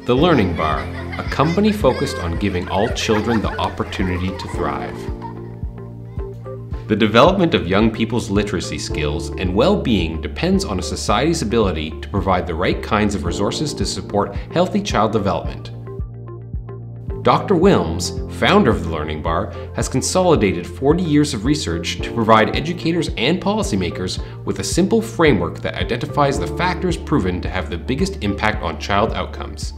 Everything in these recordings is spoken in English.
The Learning Bar, a company focused on giving all children the opportunity to thrive. The development of young people's literacy skills and well-being depends on a society's ability to provide the right kinds of resources to support healthy child development. Dr. Wilms, founder of the Learning Bar, has consolidated 40 years of research to provide educators and policymakers with a simple framework that identifies the factors proven to have the biggest impact on child outcomes.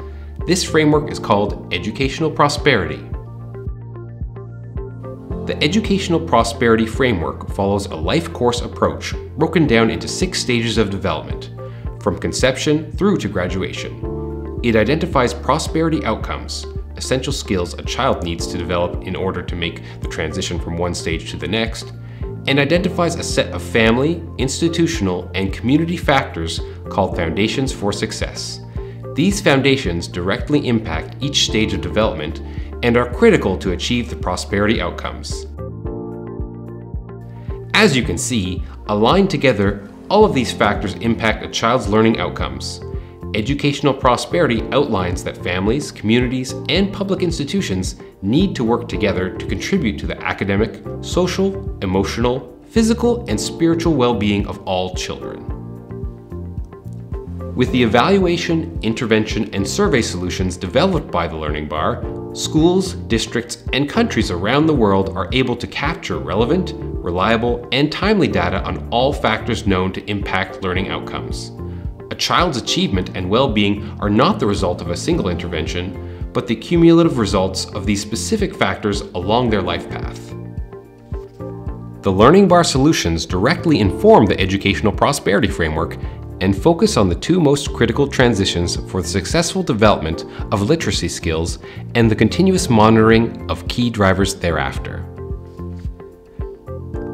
This framework is called Educational Prosperity. The Educational Prosperity Framework follows a life course approach broken down into 6 stages of development, from conception through to graduation. It identifies prosperity outcomes, essential skills a child needs to develop in order to make the transition from one stage to the next, and identifies a set of family, institutional, and community factors called foundations for success. These foundations directly impact each stage of development and are critical to achieve the prosperity outcomes. As you can see, aligned together, all of these factors impact a child's learning outcomes. Educational prosperity outlines that families, communities, and public institutions need to work together to contribute to the academic, social, emotional, physical, and spiritual well-being of all children. With the evaluation, intervention, and survey solutions developed by the Learning Bar, schools, districts, and countries around the world are able to capture relevant, reliable, and timely data on all factors known to impact learning outcomes. A child's achievement and well-being are not the result of a single intervention, but the cumulative results of these specific factors along their life path. The Learning Bar solutions directly inform the Educational Prosperity Framework and focus on the 2 most critical transitions for the successful development of literacy skills and the continuous monitoring of key drivers thereafter.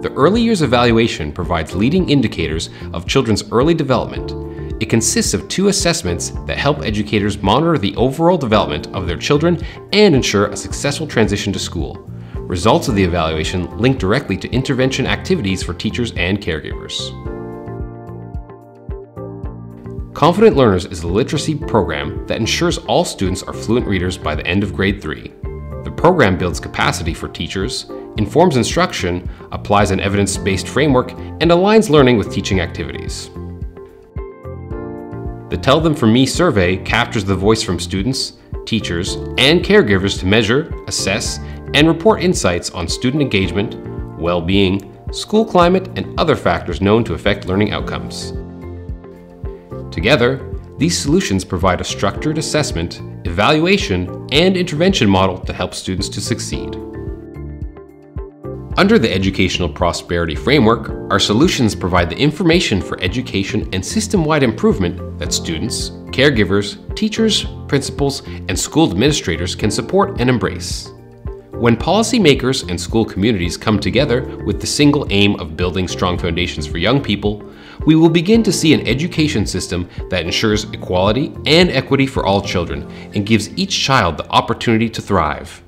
The Early Years Evaluation provides leading indicators of children's early development. It consists of 2 assessments that help educators monitor the overall development of their children and ensure a successful transition to school. Results of the evaluation link directly to intervention activities for teachers and caregivers. Confident Learners is a literacy program that ensures all students are fluent readers by the end of grade 3. The program builds capacity for teachers, informs instruction, applies an evidence-based framework, and aligns learning with teaching activities. The Tell Them From Me survey captures the voice from students, teachers, and caregivers to measure, assess, and report insights on student engagement, well-being, school climate, and other factors known to affect learning outcomes. Together, these solutions provide a structured assessment, evaluation, and intervention model to help students to succeed. Under the Educational Prosperity Framework, our solutions provide the information for education and system-wide improvement that students, caregivers, teachers, principals, and school administrators can support and embrace. When policymakers and school communities come together with the single aim of building strong foundations for young people, we will begin to see an education system that ensures equality and equity for all children and gives each child the opportunity to thrive.